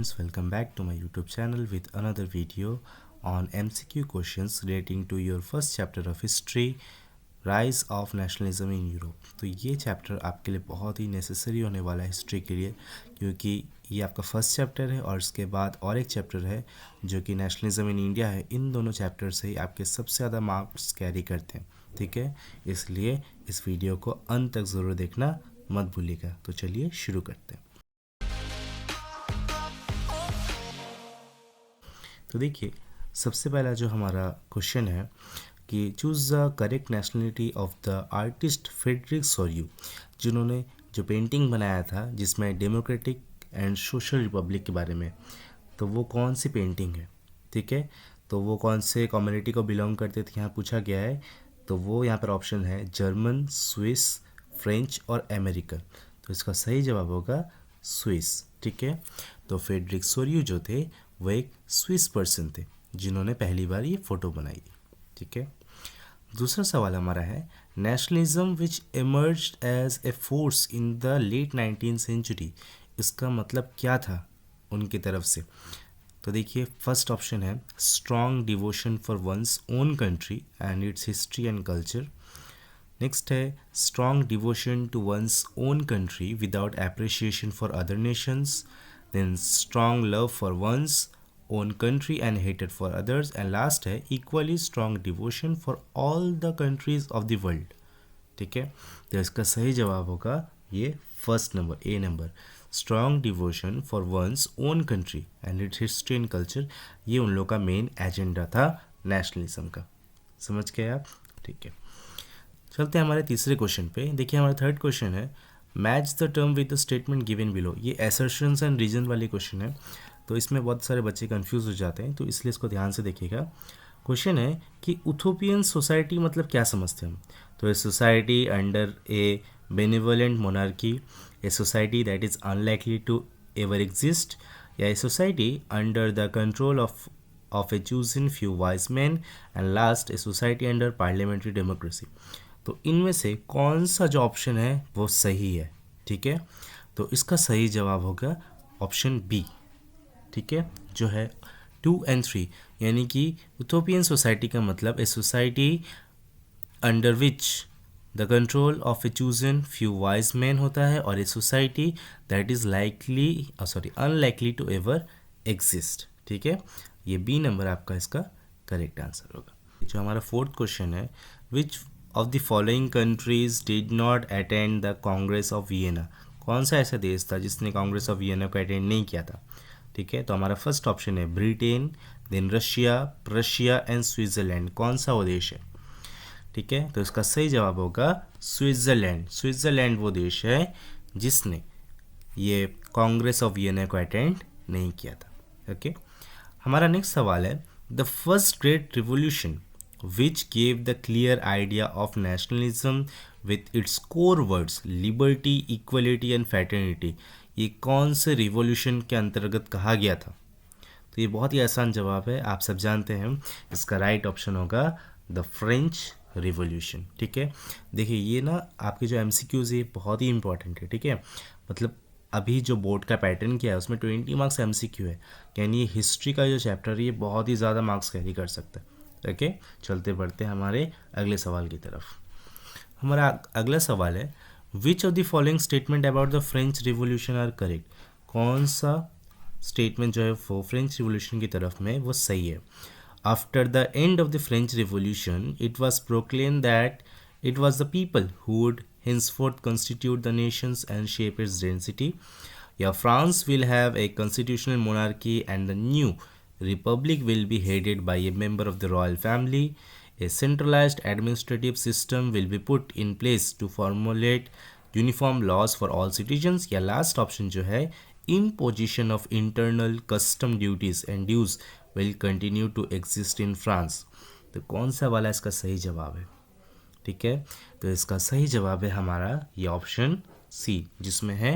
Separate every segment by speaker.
Speaker 1: students, welcome back to my YouTube channel with another video on MCQ questions relating to your first chapter of history, rise of nationalism in Europe. तो ये chapter आपके लिए बहुत ही necessary होने वाला है history के लिए, क्योंकि ये आपका फर्स्ट चैप्टर है और इसके बाद और एक चैप्टर है जो कि नेशनलिज्म इन इंडिया है। इन दोनों चैप्टर से ही आपके सबसे ज़्यादा मार्क्स कैरी करते हैं, ठीक है। इसलिए इस वीडियो को अंत तक ज़रूर देखना मत भूलिएगा। तो चलिए शुरू करते हैं। तो देखिए, सबसे पहला जो हमारा क्वेश्चन है कि choose the correct nationality of the artist Frederic Sorrieu, जिन्होंने जो पेंटिंग बनाया था जिसमें डेमोक्रेटिक एंड सोशल रिपब्लिक के बारे में, तो वो कौन सी पेंटिंग है, ठीक है। तो वो कौन से कम्युनिटी को बिलोंग करते थे यहाँ पूछा गया है। तो वो यहाँ पर ऑप्शन है जर्मन, स्विस, फ्रेंच और अमेरिकन। तो इसका सही जवाब होगा स्विस, ठीक है। तो फ्रेडरिक सोर्यू जो थे वो एक स्विस पर्सन थे जिन्होंने पहली बार ये फ़ोटो बनाई, ठीक है। दूसरा सवाल हमारा है nationalism which emerged as a force in the late 19th century, इसका मतलब क्या था उनकी तरफ से। तो देखिए, फर्स्ट ऑप्शन है strong devotion for one's own country and its history and culture. Next है strong devotion to one's own country without appreciation for other nations. Then strong love for one's own country and hated for others. And last है equally strong devotion for all the countries of the world, ठीक है। तो इसका सही जवाब होगा ये first number, A number, strong devotion for one's own country and its history and culture. ये उन लोगों का मेन एजेंडा था नेशनलिज्म का। समझ गए आप, ठीक है। चलते हैं हमारे तीसरे क्वेश्चन पे। देखिए, हमारा थर्ड क्वेश्चन है match the term with the statement given below. ये असर्शंस एंड रीजन वाली क्वेश्चन है, तो इसमें बहुत सारे बच्चे कंफ्यूज हो जाते हैं, तो इसलिए इसको ध्यान से देखिएगा। क्वेश्चन है कि यूथोपियन सोसाइटी मतलब क्या समझते हैं हम। तो a society under a benevolent monarchy, a society that is unlikely to ever exist, या a society under the control of a chosen few wise man, and last a society under parliamentary democracy. तो इनमें से कौन सा जो option है वो सही है, ठीक है। तो इसका सही जवाब होगा ऑप्शन बी, ठीक है, जो है 2 and 3, यानी कि यूथोपियन सोसाइटी का मतलब a society under which the control of a chosen few wise man होता है, और a society that is unlikely to ever exist, ठीक है। ये बी नंबर आपका इसका करेक्ट आंसर होगा। जो हमारा फोर्थ क्वेश्चन है which of the following countries did not attend the congress of Vienna. कौन सा ऐसा देश था जिसने कांग्रेस ऑफ वियना को अटेंड नहीं किया था, ठीक है। तो हमारा फर्स्ट ऑप्शन है Britain, then Russia, Prussia and Switzerland. कौन सा वो देश है, ठीक है। तो इसका सही जवाब होगा स्विट्ज़रलैंड। स्विट्ज़रलैंड वो देश है जिसने ये कांग्रेस ऑफ वियना को अटेंड नहीं किया था, ओके। हमारा नेक्स्ट सवाल है the first great revolution which gave the clear idea of nationalism with its core words liberty, equality and fraternity, ये कौन से रिवॉल्यूशन के अंतर्गत कहा गया था। तो ये बहुत ही आसान जवाब है, आप सब जानते हैं। इसका राइट ऑप्शन होगा द फ्रेंच रिवॉल्यूशन, ठीक है। देखिए, ये ना आपके जो MCQs ये बहुत ही इंपॉर्टेंट है, ठीक है। मतलब अभी जो बोर्ड का पैटर्न किया है उसमें 20 मार्क्स MCQ है, यानी हिस्ट्री का जो चैप्टर है ये बहुत ही ज़्यादा मार्क्स कैरी कर सकता है, ओके। चलते बढ़ते हैं हमारे अगले सवाल की तरफ। हमारा अगला सवाल है which of the following statement about the French revolution are correct. कौन सा स्टेटमेंट जो है वो फ्रेंच रिवॉल्यूशन की तरफ में वो सही है। After the end of the French revolution it was proclaim that it was the people who would henceforth constitute the nations and shape its density, या France will have a constitutional monarchy and the new republic will be headed by a member of the royal family, a centralized administrative system will be put in place to formulate uniform laws for all citizens, या last option जो है imposition of internal custom duties and dues will continue to exist in France। तो कौन सा वाला इसका सही जवाब है, ठीक है। तो इसका सही जवाब है हमारा ये ऑप्शन सी, जिसमें है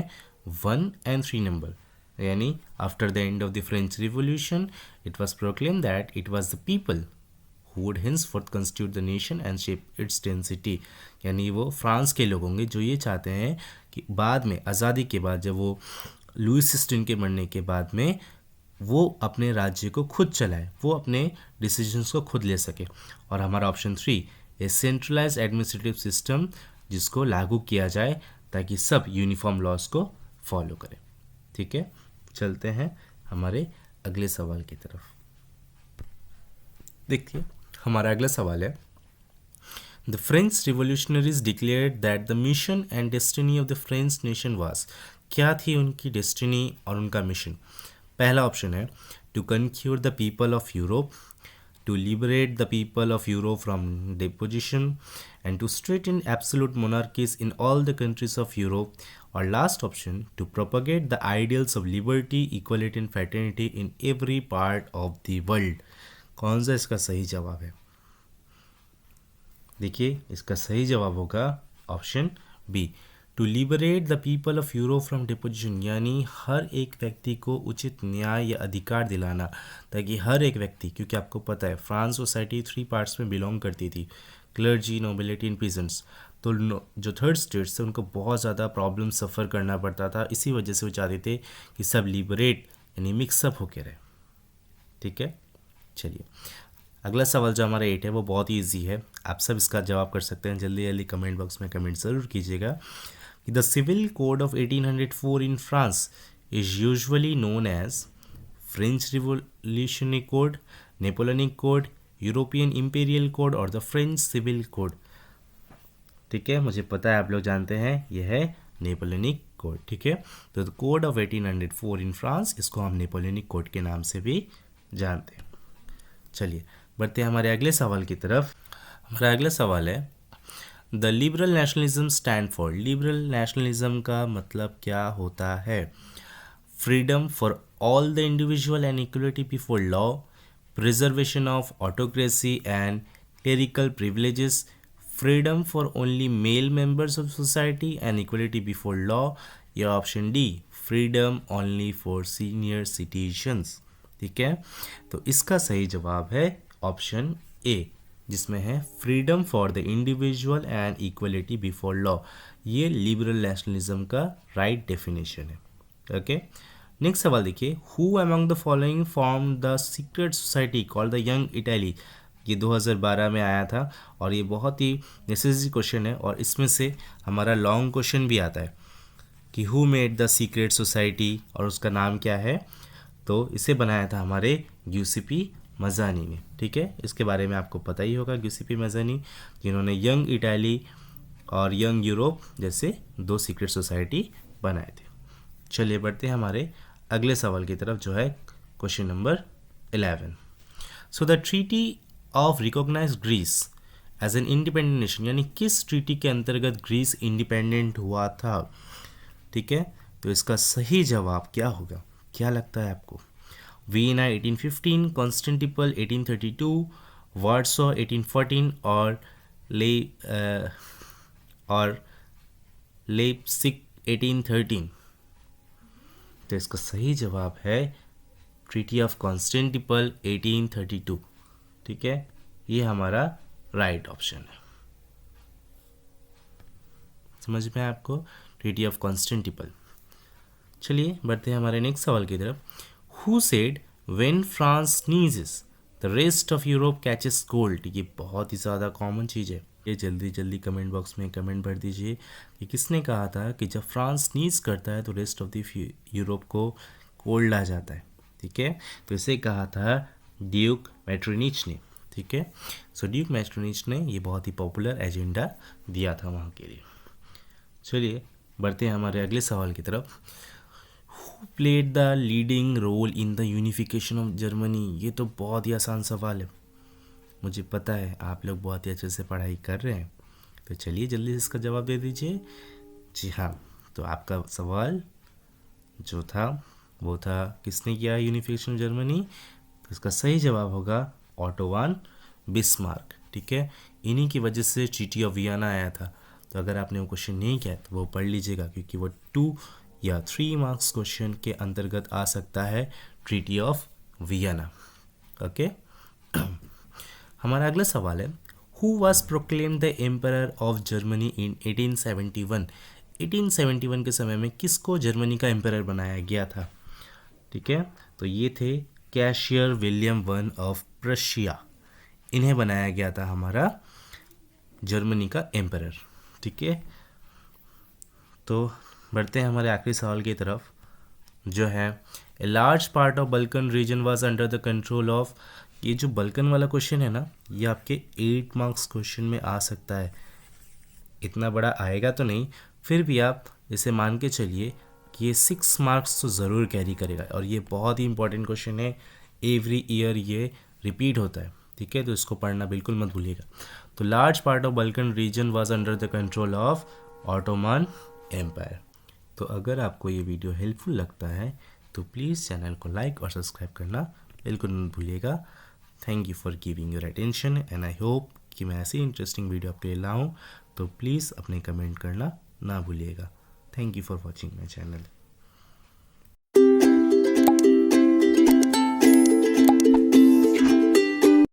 Speaker 1: 1 and 3 नंबर, यानी after the end of the French revolution it was proclaim that it was the people who would henceforth constitute the nation and shape its density, यानी वो फ्रांस के लोग होंगे जो ये चाहते हैं कि बाद में आज़ादी के बाद जब वो लुईस सिस्टीन के मरने के बाद में वो अपने राज्य को खुद चलाए, वो अपने डिसीजंस को खुद ले सके। और हमारा ऑप्शन 3 ए सेंट्रलाइज एडमिनिस्ट्रेटिव सिस्टम, जिसको लागू किया जाए ताकि सब यूनिफॉर्म लॉज को फॉलो करें। ठीक है, चलते हैं हमारे अगले सवाल की तरफ। देखिए हमारा अगला सवाल है, the French revolutionaries declared that the mission and destiny of the French nation was. क्या थी उनकी डेस्टिनी और उनका मिशन? पहला ऑप्शन है to conquer the people of Europe, to liberate the people of Europe from deposition, and to strengthen absolute monarchies in all the countries of Europe, और last option to propagate the ideals of liberty, equality and fraternity in every part of the world. कौन सा इसका सही जवाब है? देखिए इसका सही जवाब होगा option B, to liberate the people of Europe from deposition, यानी हर एक व्यक्ति को उचित न्याय या अधिकार दिलाना, ताकि हर एक व्यक्ति, क्योंकि आपको पता है फ्रांस सोसाइटी 3 पार्ट्स में बिलोंग करती थी, क्लर्जी, नोबिलिटी एंड पीजेंट्स। तो जो थर्ड स्टेट्स थे उनको बहुत ज़्यादा प्रॉब्लम सफ़र करना पड़ता था, इसी वजह से वो चाहते थे कि सब लिबरेट यानी मिक्सअप होके रहे। ठीक है, चलिए अगला सवाल जो हमारा 8 है वो बहुत ही ईजी है, आप सब इसका जवाब कर सकते हैं। जल्दी जल्दी कमेंट बॉक्स में कमेंट ज़रूर कीजिएगा कि the civil code of 1804 in France is usually known as French revolutionary code, Napoleonic code, European imperial code और द फ्रेंच सिविल कोड। ठीक है, मुझे पता है आप लोग जानते हैं यह है नेपोलियनिक कोड। ठीक है, तो the code of 1804 in France, इसको हम नेपोलियनिक कोड के नाम से भी जानते हैं। चलिए बढ़ते हैं हमारे अगले सवाल की तरफ। हमारा अगला सवाल है, the liberal nationalism stand for. Liberal nationalism का मतलब क्या होता है? Freedom for all the individual and equality before law, preservation of autocracy and clerical privileges, freedom for only male members of society and equality before law, या option D freedom only for senior citizens. ठीक है, तो इसका सही जवाब है option A, जिसमें है freedom for the individual and equality before law. ये लिबरल नेशनलिज्म का राइट डेफिनेशन है। ओके, नेक्स्ट सवाल देखिए, who among the following form the secret society called the young Italy. ये 2012 में आया था और ये बहुत ही नेसेसरी क्वेश्चन है, और इसमें से हमारा लॉन्ग क्वेश्चन भी आता है कि who made the secret society और उसका नाम क्या है। तो इसे बनाया था हमारे गिउसेपी मज़ानी ने। ठीक है, इसके बारे में आपको पता ही होगा, गिउसेपी मज़ानी जिन्होंने यंग इटली और यंग यूरोप जैसे 2 सीक्रेट सोसाइटी बनाए थे। चलिए बढ़ते हैं हमारे अगले सवाल की तरफ, जो है question number 11। So the treaty of recognize Greece as an independent nation, यानी किस ट्रीटी के अंतर्गत ग्रीस इंडिपेंडेंट हुआ था? ठीक है, तो इसका सही जवाब क्या होगा? क्या लगता है आपको? वियना 1815, कॉन्स्टेंटिनोपल 1832, वार्सो 1814 और लेप्सिक 1813। तो इसका सही जवाब है ट्रीटी ऑफ कॉन्स्टेंटिनोपल 1832। ठीक है, ये हमारा राइट ऑप्शन है। समझ में आपको? Treaty of Constantinople. चलिए बढ़ते हैं हमारे नेक्स्ट सवाल की तरफ। Who said when France sneezes the rest of Europe catches cold. ये बहुत ही ज़्यादा कॉमन चीज़ है, ये जल्दी जल्दी कमेंट बॉक्स में कमेंट भर दीजिए कि किसने कहा था कि जब फ्रांस स्नीज करता है तो रेस्ट ऑफ द यूरोप को कोल्ड आ जाता है। ठीक है, तो इसे कहा था ड्यूक मेटरनिच ने। ठीक है, सो ड्यूक मेटरनिच ने ये बहुत ही पॉपुलर एजेंडा दिया था वहाँ के लिए। चलिए बढ़ते हैं हमारे अगले सवाल की तरफ। Who played the leading role in the unification of Germany. ये तो बहुत ही आसान सवाल है, मुझे पता है आप लोग बहुत ही अच्छे से पढ़ाई कर रहे हैं, तो चलिए जल्दी से इसका जवाब दे दीजिए। जी हाँ, तो आपका सवाल जो था वो था किसने किया यूनिफिकेशन ऑफ जर्मनी। तो इसका सही जवाब होगा ऑटो वन बिस्मार्क। ठीक है, इन्हीं की वजह से ट्रीटी ऑफ वियना आया था। तो अगर आपने वो क्वेश्चन नहीं किया तो वो पढ़ लीजिएगा, क्योंकि वो 2 या 3 मार्क्स क्वेश्चन के अंतर्गत आ सकता है ट्रीटी ऑफ वियना। ओके, हमारा अगला सवाल है, who was proclaimed the emperor of Germany in 1871। 1871 के समय में किसको जर्मनी का एम्परर बनाया गया था? ठीक है, तो ये थे cashier William one of Prussia. इन्हें बनाया गया था हमारा जर्मनी का एम्परर। ठीक है, तो बढ़ते हैं हमारे आखिरी सवाल की तरफ, जो है a large part of Balkan region was under the control of. ये जो बल्कन वाला क्वेश्चन है ना, ये आपके 8 मार्क्स क्वेश्चन में आ सकता है। इतना बड़ा आएगा तो नहीं, फिर भी आप इसे मान के चलिए कि ये 6 मार्क्स तो ज़रूर कैरी करेगा, और ये बहुत ही इंपॉर्टेंट क्वेश्चन है। एवरी ईयर ये रिपीट होता है। ठीक है, तो इसको पढ़ना बिल्कुल मत भूलिएगा। तो large part of Balkan region was under the control of Ottoman empire. तो अगर आपको ये वीडियो हेल्पफुल लगता है तो प्लीज़ चैनल को लाइक और सब्सक्राइब करना बिल्कुल मत भूलिएगा। Thank you for giving your attention and I hope कि मैं ऐसी इंटरेस्टिंग वीडियो आपके लिए लाऊं, तो प्लीज़ अपने कमेंट करना ना भूलिएगा। Thank you for watching my channel.